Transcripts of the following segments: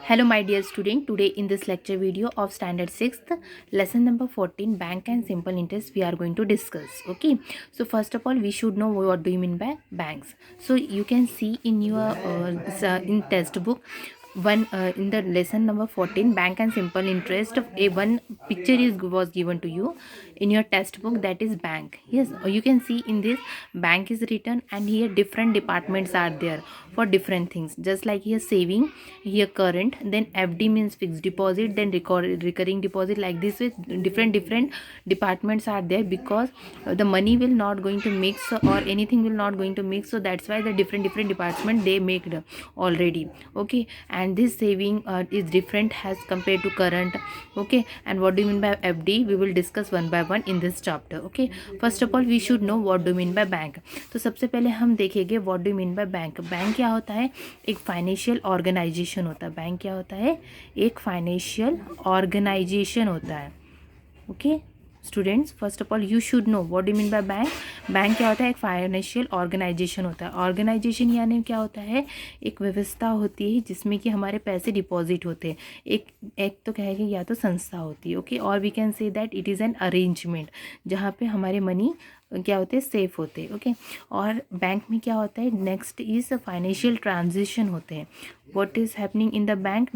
Hello my dear student, today in this lecture video of standard 6th lesson number 14 bank and simple interest we are going to discuss. Okay, so first of all we should know what do you mean by banks. So you can see in your in textbook one in the lesson number 14 bank and simple interest a one picture was given to you in your textbook, that is bank. Yes, you can see in this bank is written and here different departments are there for different things, just like here saving, here current, then FD means fixed deposit, then recurring deposit, like this with different departments are there because the money will not going to mix or anything will not going to mix, so that's why the different department they make already. Okay, and this saving is different as compared to current. Okay, and what do you mean by FD we will discuss one by one in this chapter. Okay, first of all we should know what do you mean by bank. तो सबसे पहले हम देखेंगे what do mean by bank. Bank क्या होता है? एक financial organisation होता है. बैंक क्या होता है? एक फाइनेंशियल ऑर्गेनाइजेशन होता है. Okay students, first of all you should know what do mean by bank. Bank क्या होता है? एक फाइनेंशियल ऑर्गेनाइजेशन होता है. ऑर्गेनाइजेशन यानी क्या होता है? एक व्यवस्था होती है जिसमें कि हमारे पैसे डिपॉजिट होते हैं. एक तो कहेंगे या तो संस्था होती है. ओके, और we can say that it is an arrangement जहाँ पे हमारे मनी क्या होते हैं? सेफ होते हैं. ओके, और बैंक में क्या होता है? नेक्स्ट इज फाइनेंशियल ट्रांजेक्शन होते हैं. What is happening in the bank?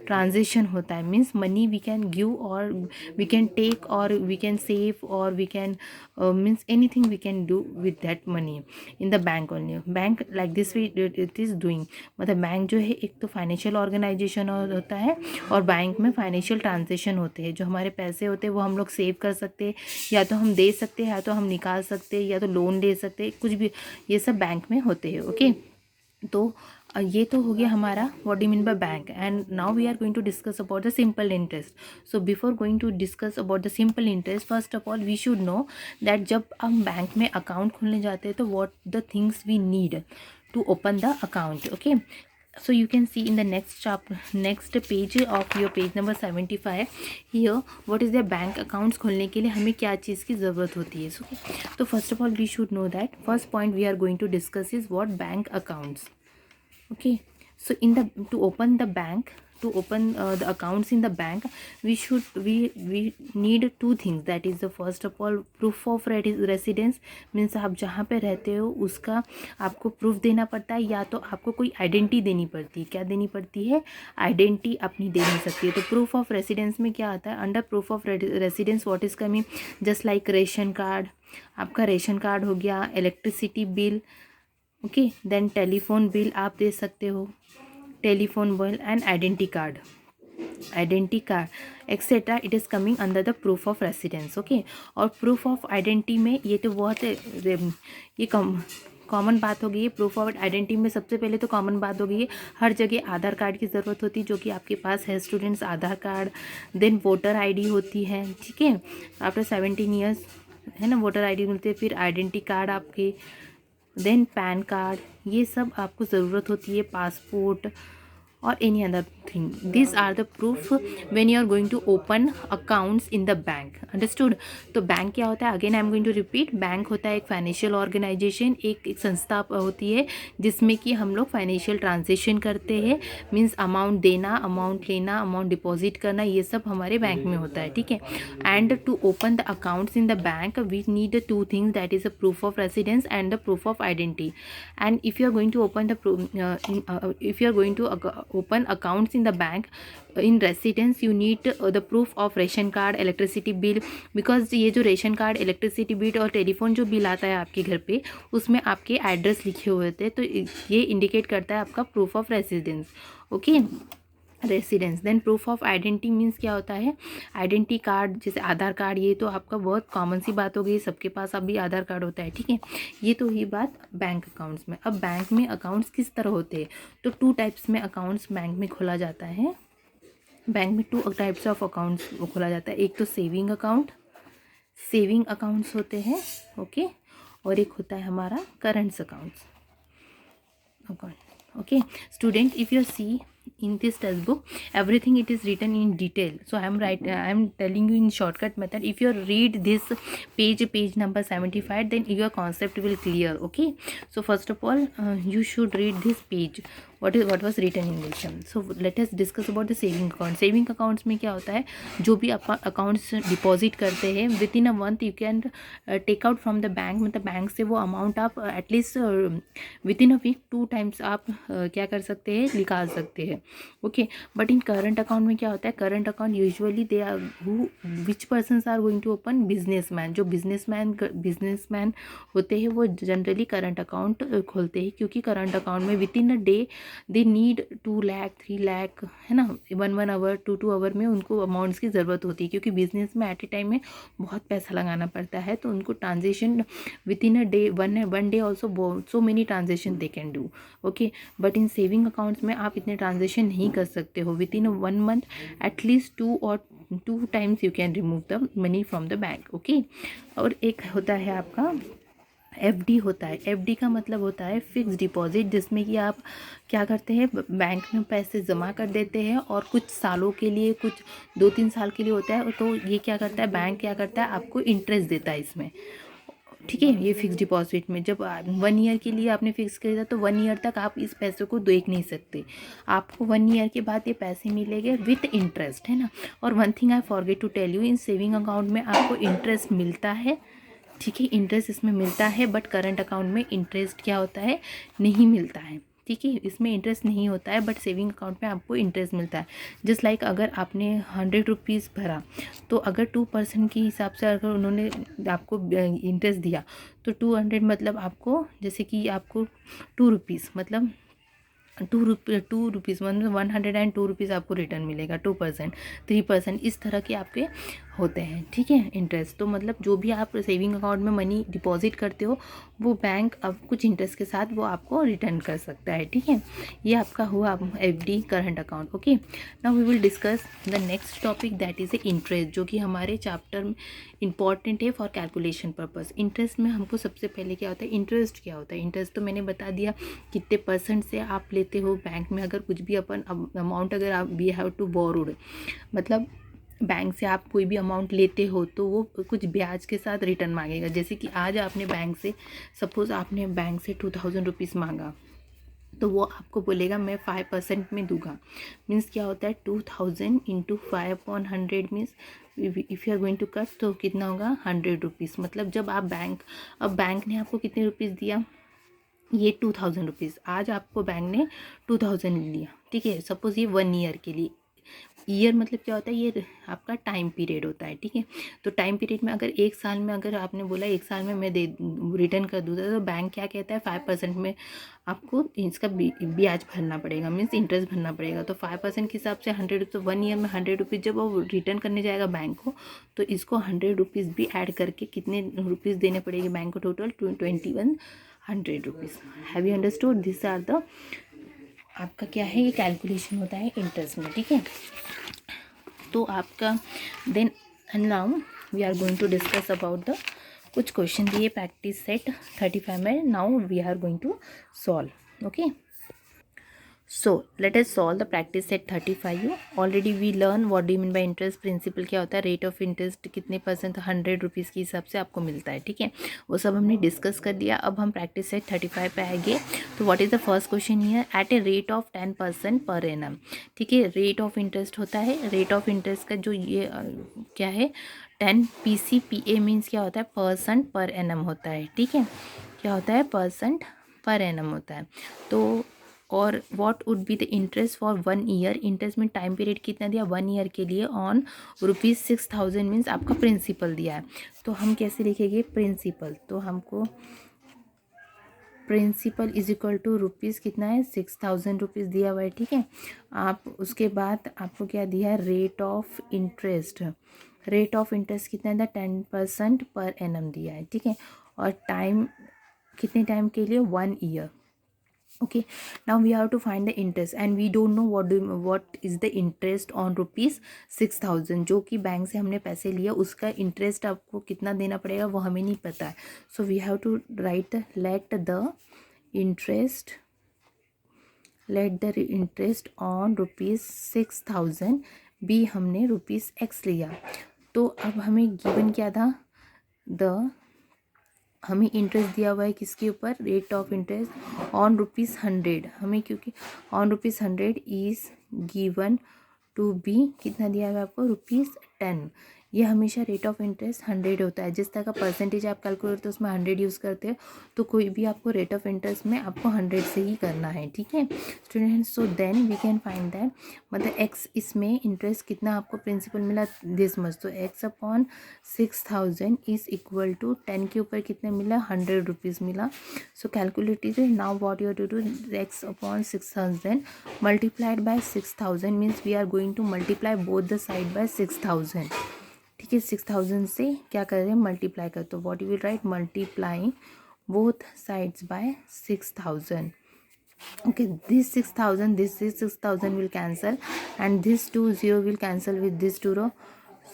Transaction होता है, means money we can give और वी कैन टेक और वी कैन सेव और we can means anything we can do with that money in the bank only. Bank like this way it is doing. मतलब bank जो है एक तो financial organisation होता है और बैंक में फाइनेंशियल ट्रांजेक्शन होते हैं. जो हमारे पैसे होते हैं वो हम लोग सेव कर सकते हैं, या तो हम दे सकते हैं, या तो हम निकाल सकते हैं, या तो लोन ले सकते हैं, कुछ भी ये सब बैंक में होते हैं. ओके, तो ये तो हो गया हमारा what do mean by bank. And now we are going to discuss about the simple interest. So before going to discuss about the simple interest, first of all we should know that जब हम bank में account खोलने जाते हैं तो what the things we need to open the account. Okay, so you can see in the next page of your page number 75 here what is the bank accounts खोलने के लिए हमें क्या चीज़ की ज़रूरत होती है. Okay, तो first of all we should know that first point we are going to discuss is what bank accounts. Okay, so to open the bank, to open the accounts in the bank, we need two things. That is the first of all proof of residence, means आप जहाँ पे रहते हो उसका आपको proof देना पड़ता है, या तो आपको कोई आइडेंटिटी देनी पड़ती है. क्या देनी पड़ती है? आइडेंटिटी अपनी दे नहीं सकती है. तो प्रूफ ऑफ रेसिडेंस में क्या आता है? Under proof of residence what is coming? Just like ration card. आपका रेशन कार्ड हो गया, electricity bill. Okay, then telephone bill आप दे सकते हो, telephone bill and identity card etcetera. It is coming under the proof of residence. Okay, और proof of identity में ये तो बहुत ये कॉमन बात हो गई है. प्रूफ ऑफ आइडेंटिटी में सबसे पहले तो कॉमन बात हो गई है, हर जगह आधार कार्ड की ज़रूरत होती है, जो कि आपके पास है स्टूडेंट्स. आधार कार्ड, देन वोटर आईडी होती है. ठीक है, आफ्टर 17 ईयर्स है ना वोटर आईडी मिलती है. फिर आइडेंटिटी कार्ड आपके, देन पैन कार्ड, ये सब आपको ज़रूरत होती है. Passport or any other thing. These are the proof when you are going to open accounts in the bank. Understood? तो बैंक क्या होता है? Again I am going to repeat. Bank होता है एक फाइनेंशियल ऑर्गेनाइजेशन, एक संस्था होती है जिसमें कि हम लोग फाइनेंशियल ट्रांजेक्शन करते हैं. मीन्स अमाउंट देना, अमाउंट लेना, अमाउंट डिपॉजिट करना, ये सब हमारे बैंक में होता है. ठीक है, and to open the accounts in the bank we need two things, that is a proof of residence and the proof of identity. And if you are going to open if you are going to open accounts in the bank in residence, you need the proof of ration card, electricity bill, because ये जो ration card, electricity bill और telephone जो bill आता है आपके घर पे, उसमें आपके एड्रेस लिखे हुए होते हैं, तो ये इंडिकेट करता है आपका proof of residence. Okay, residence. Then proof of identity means क्या होता है? आइडेंटिटी कार्ड, जैसे आधार कार्ड, ये तो आपका बहुत कॉमन सी बात हो गई, सबके पास अभी आधार कार्ड होता है. ठीक है, ये तो ही बात बैंक अकाउंट्स में. अब बैंक में अकाउंट्स किस तरह होते हैं? तो 2 टाइप्स में अकाउंट्स बैंक में खोला जाता है. बैंक में 2 टाइप्स ऑफ अकाउंट्स खोला जाता है. एक तो सेविंग अकाउंट्स होते हैं. ओके, और एक होता है हमारा current accounts. Okay student, if you see in this textbook everything it is written in detail, so I am telling you in shortcut method. If you read this page number 75, then your concept will clear. Okay, so first of all you should read this page. what was written in this sum. So let us discuss about the saving account. Saving accounts में क्या होता है, जो भी आप accounts deposit करते हैं within a month you can take out from the bank, मतलब बैंक से वो अमाउंट आप at least within a week 2 times आप क्या कर सकते हैं, निकाल सकते हैं. ओके, बट इन करंट अकाउंट में क्या होता है, current account usually they are who which persons are going to open, businessman. जो बिजनेसमैन होते हैं वो जनरली करंट अकाउंट खोलते हैं, क्योंकि करंट अकाउंट में with in a day they need 2 lakh 3 lakh, है ना, 1 आवर 2 आवर में उनको अमाउंट्स की ज़रूरत होती है, क्योंकि बिजनेस में एट ए टाइम में बहुत पैसा लगाना पड़ता है. तो उनको transaction with in a day one day also so many transaction they can do. Okay, but in saving accounts में आप इतने ट्रांजेक्शन नहीं कर सकते हो. With in 1 month at least 2 times you can remove the money from the bank. Okay, और एक होता है आपका एफडी होता है. एफडी का मतलब होता है फिक्स डिपॉजिट, जिसमें कि आप क्या करते हैं, बैंक में पैसे जमा कर देते हैं और कुछ सालों के लिए, कुछ 2-3 साल के लिए होता है. तो ये क्या करता है, बैंक क्या करता है, आपको इंटरेस्ट देता है इसमें. ठीक है, ये फिक्स डिपॉजिट में जब 1 ईयर के लिए आपने फिक्स किया तो 1 ईयर तक आप इस पैसे को देख नहीं सकते. आपको 1 ईयर के बाद ये पैसे मिलेंगे विथ इंटरेस्ट, है ना. और one thing I forget to tell you, in saving account में आपको इंटरेस्ट मिलता है. ठीक है, इंटरेस्ट इसमें मिलता है, बट करंट अकाउंट में इंटरेस्ट क्या होता है, नहीं मिलता है. ठीक है, इसमें इंटरेस्ट नहीं होता है, बट सेविंग अकाउंट में आपको इंटरेस्ट मिलता है. जस्ट लाइक अगर आपने 100 रुपीज़ भरा, तो अगर 2% के हिसाब से अगर उन्होंने आपको इंटरेस्ट दिया, तो 200 मतलब आपको, जैसे कि आपको 2 रुपीज़ मतलब 2 रुपीज़ मतलब 102 रुपीज़ आपको रिटर्न मिलेगा. 2%, 3% इस तरह के आपके होते हैं. ठीक है, इंटरेस्ट. तो मतलब जो भी आप सेविंग अकाउंट में मनी डिपॉजिट करते हो, वो बैंक अब कुछ इंटरेस्ट के साथ वो आपको रिटर्न कर सकता है. ठीक है, ये आपका हुआ FD, current account. Okay, now we will discuss the next topic, that is interest, जो कि हमारे चैप्टर में इंपॉर्टेंट है फॉर कैलकुलेशन पर्पस. इंटरेस्ट में हमको सबसे पहले क्या होता है, इंटरेस्ट क्या होता है. इंटरेस्ट तो मैंने बता दिया, कितने % से आप लेते हो बैंक में. अगर कुछ भी अपन अमाउंट अगर आप वी हैव टू बोरोड, मतलब बैंक से आप कोई भी अमाउंट लेते हो तो वो कुछ ब्याज के साथ रिटर्न मांगेगा. जैसे कि आज आपने बैंक से, सपोज़ आपने बैंक से 2000 रुपीज़ मांगा, तो वो आपको बोलेगा मैं 5% में दूंगा. मीन्स क्या होता है, 2000 into 5/100 means if you are going to cut, तो कितना होगा, 100 रुपीज़. मतलब जब आप अब बैंक ने आपको कितने रुपीज़ दिया, ये 2000 रुपीज़. आज आपको बैंक ने 2000 लिया. ठीक है, सपोज़ ये 1 ईयर के लिए. ईयर मतलब क्या होता है, ये आपका टाइम पीरियड होता है. ठीक है, तो टाइम पीरियड में अगर 1 साल में, अगर आपने बोला 1 साल में मैं रिटर्न कर दूँगा, तो बैंक क्या कहता है, 5% में आपको इसका ब्याज भरना पड़ेगा, मीन्स इंटरेस्ट भरना पड़ेगा. तो 5% के हिसाब से 100, तो 1 ईयर में 100 रुपीज़ जब वो रिटर्न करने जाएगा बैंक को, तो इसको 100 रुपीज़ भी ऐड करके कितने रुपीज़ देने पड़ेगी बैंक को, total 2100 rupees. Have you understood. This are the आपका क्या है, ये कैलकुलेशन होता है इंटरेस्ट में. ठीक है, तो आपका then now we are going to discuss about the कुछ क्वेश्चन दिए प्रैक्टिस सेट 35 में. Now we are going to solve. Okay, so let us solve the practice set 35. Already we learn what do you mean by interest. Principal क्या होता है, rate of interest कितने %, 100 rupees के हिसाब से आपको मिलता है. ठीक है, वो सब हमने डिस्कस कर दिया. अब हम प्रैक्टिस सेट 35 पे आएंगे. तो what is the first question here, at a rate of 10% per annum. ठीक है, रेट ऑफ इंटरेस्ट होता है. रेट ऑफ इंटरेस्ट का जो ये क्या है, 10 PCPA मीन्स क्या होता है, % पर एनम होता है. ठीक है, क्या होता है, % पर एनम होता है. तो और what would be the interest for 1 year. Interest में टाइम पीरियड कितना दिया, 1 ईयर के लिए, ऑन ₹6000 मीन्स आपका प्रिंसिपल दिया है. तो हम कैसे लिखेंगे, प्रिंसिपल. तो हमको principal is equal to rupees कितना है, 6000 रुपीज़ दिया हुआ है. ठीक है, आप उसके बाद आपको क्या दिया है, rate of interest. Rate of interest कितना है, 10% पर एनम दिया है. ठीक है, और टाइम कितने टाइम के लिए, 1 year. okay, now we have to find the interest and we don't know what is the interest on ₹6000 जो कि बैंक से हमने पैसे लिया, उसका इंटरेस्ट आपको कितना देना पड़ेगा वो हमें नहीं पता है. So we have to write let the interest on ₹6000 be, हमने ₹X लिया. तो अब हमें गिवन क्या था, द हमें इंटरेस्ट दिया हुआ है किसके ऊपर, रेट ऑफ इंटरेस्ट ऑन ₹100। हमें क्योंकि on ₹100 is given to be, कितना दिया हुआ है आपको, ₹10। ये हमेशा रेट ऑफ इंटरेस्ट 100 होता है। जिस तरह का परसेंटेज आप कैलकुलेट करते हो उसमें 100 यूज़ करते हो, तो कोई भी आपको रेट ऑफ इंटरेस्ट में आपको 100 से ही करना है, ठीक है students. So then we can find that, मतलब एक्स इसमें इंटरेस्ट कितना आपको प्रिंसिपल मिला, दिस मच, तो x upon 6000 is equal to 10 के ऊपर कितने मिला, ₹100 मिला। So calculate it now, what you to do, x upon 6000 multiplied by 6000 means we are going to multiply both the side by 6000, ठीक है। 6000 से क्या कर रहे हैं, मल्टीप्लाई कर, तो what you will write, multiplying both sides by 6000। okay, this 6000, this 6000 will cancel, and this 20 will cancel with this 2 row.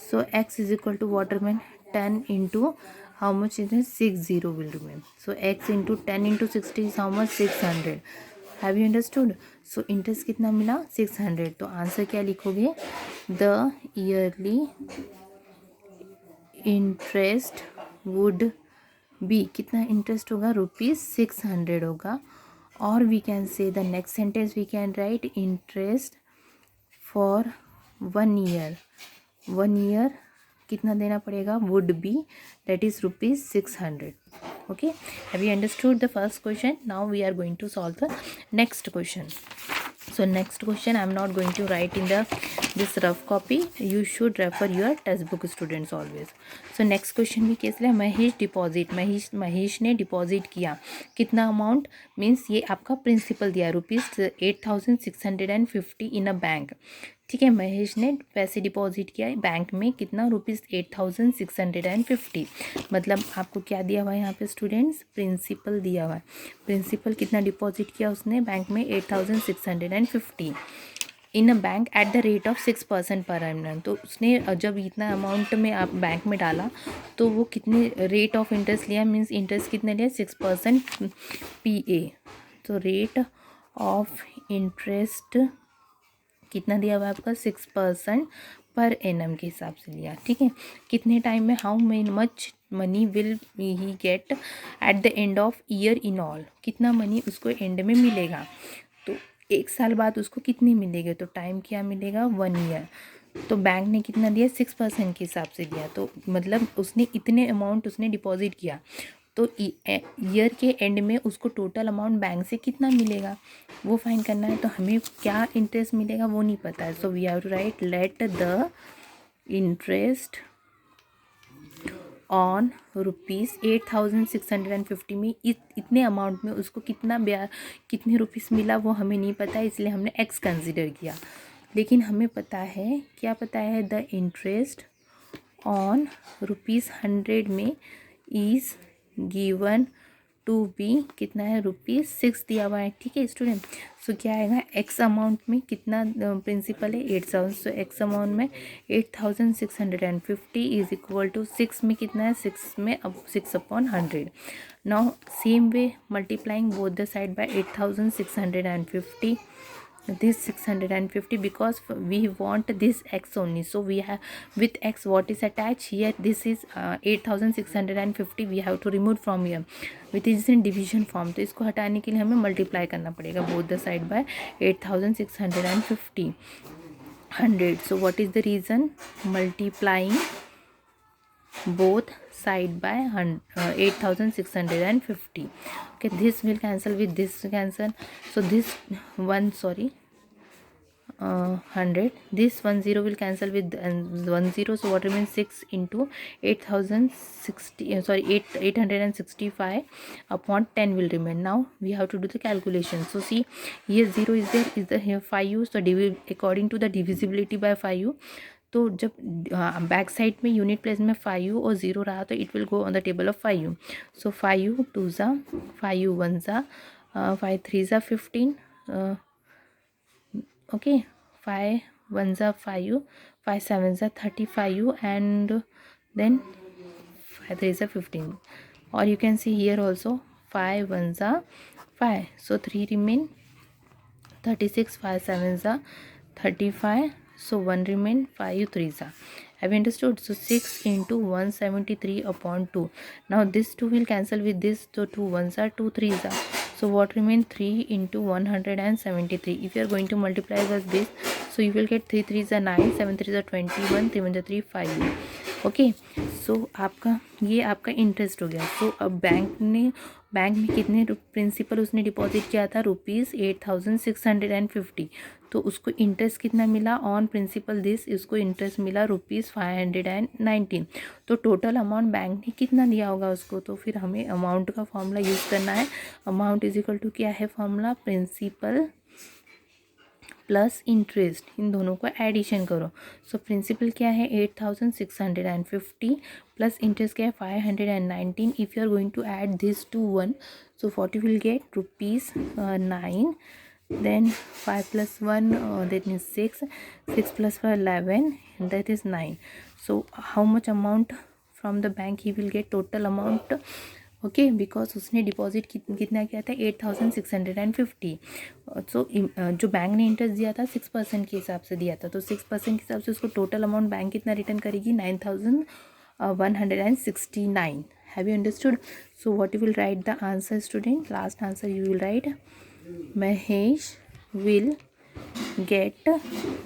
So x is equal to what remain, 10 into how much is it, 60 will remain. So x into 10 into 60 is how much, 600. Have you understood? So interest कितना मिला, 600। तो answer क्या लिखोगे, the yearly interest would be, कितना interest होगा, ₹600 होगा। और we can say the next sentence, we can write interest for 1 year. 1 year कितना देना पड़ेगा, would be, that is ₹600। okay, have you understood the first question? Now we are going to solve the next question. So next question I'm not going to write in the this rough copy, you should refer your textbook students always. So next question भी कैसे है, Mahesh deposit, Mahesh ने deposit किया कितना amount, means ये आपका principal दिया ₹8650 in a bank, ठीक है। महेश ने पैसे डिपॉजिट किया बैंक में कितना, ₹8650, मतलब आपको क्या दिया हुआ है यहाँ पे स्टूडेंट्स, प्रिंसिपल दिया हुआ है। प्रिंसिपल कितना डिपॉजिट किया उसने बैंक में, 8650 in a bank at the rate of 6% per annum. तो उसने जब इतना अमाउंट में आप बैंक में डाला तो वो कितने रेट ऑफ इंटरेस्ट लिया, मीन्स इंटरेस्ट कितने लिया, 6% PA। तो रेट ऑफ इंटरेस्ट कितना दिया हुआ है आपका, 6% पर एनम के हिसाब से लिया, ठीक है। कितने टाइम में, how much money will he get at the end of year in all, कितना मनी उसको एंड में मिलेगा। तो 1 साल बाद उसको कितनी मिलेगी, तो टाइम क्या मिलेगा, 1 ईयर। तो बैंक ने कितना दिया, 6% के हिसाब से दिया, तो मतलब उसने इतने अमाउंट उसने डिपॉजिट किया, तो ईयर के एंड में उसको टोटल अमाउंट बैंक से कितना मिलेगा वो फाइंड करना है। तो हमें क्या इंटरेस्ट मिलेगा वो नहीं पता है, so we have to write let the interest on ₹8650 में इतने अमाउंट में उसको कितने रुपीज़ मिला वो हमें नहीं पता है, इसलिए हमने एक्स कंसिडर किया। लेकिन हमें पता है, क्या पता है, द इंटरेस्ट ऑन ₹100 में इज़ गिवन टू बी, कितना है, ₹6 दिया हुआ है, ठीक है स्टूडेंट। सो क्या आएगा, एक्स अमाउंट में कितना प्रिंसिपल है, 8000, सो एक्स अमाउंट में 8650 इज इक्वल टू 6 में कितना है, 6 में अब 6/100। Now same way multiplying both the side bye 8650, this 650 because we want this x only, so we have with x what is attached here, this is 8650 we have to remove from here with is in division form, तो इसको हटाने के लिए हमें multiply करना पड़ेगा both the side by 8650 100। so what is the reason, multiplying both side by 8650, okay, this will cancel with this cancel, so this one, sorry, 100, this 10 will cancel with 10, so what remains, 6 into 8060, sorry, 865 upon 10 will remain. Now we have to do the calculation, so see here 0 is there, is the here 5u, so according to the divisibility by 5u, तो जब back side में unit place में 5u और 0 रहा तो it will go on the table of 5u, so 5u 2 ज़ा 5u 1 ज़ा 5 3 ज़ा 15, okay, 5 1 ज़ा 5u 5 7 ज़ा 35u and then 5 3 ज़ा 15, or you can see here also 5 1 ज़ा 5, so 3 remain 36, 5 7 ज़ा 35, so 1 remain, 5 3 ज़ा। Have you understood? So 6 into 173 upon 2. Now this 2 will cancel with this, so 2 ones are 2 threes are. So what remain? 3 into 173. If you are going to multiply with this, so you will get 3 threes are 9, 7 threes are 21, 3 1 3 5. Okay, सो आपका ये आपका interest हो गया. सो अब bank में कितने principal उसने deposit किया था? ₹8,650. तो उसको इंटरेस्ट कितना मिला ऑन प्रिंसिपल दिस? इसको इंटरेस्ट मिला ₹519. तो टोटल अमाउंट बैंक ने कितना दिया होगा उसको? तो फिर हमें अमाउंट का फॉर्मूला यूज़ करना है. अमाउंट इज इक्वल टू क्या है फॉर्मूला? प्रिंसिपल प्लस इंटरेस्ट, इन दोनों को एडिशन करो. सो प्रिंसिपल क्या है? 8,650 प्लस इंटरेस्ट क्या है? 519. If you are going to add this to 1, so 40 will get ₹9. Then 5 plus 1, that means 6. 6 plus 4, 11, that is 9. So how much amount from the bank he will get? Total amount, okay, because उसने deposit कितना किया था? 8,650. सो जो bank ने interest दिया था 6% के हिसाब से दिया था, तो 6% के हिसाब से उसको टोटल अमाउंट बैंक कितना रिटर्न करेगी? 9,169. Have you understood? So what you will write the answer student? Last answer you will write Mahesh will get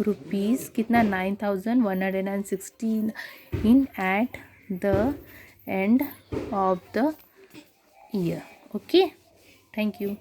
rupees कितना? 9,116 eight the and of the year. Okay, thank you.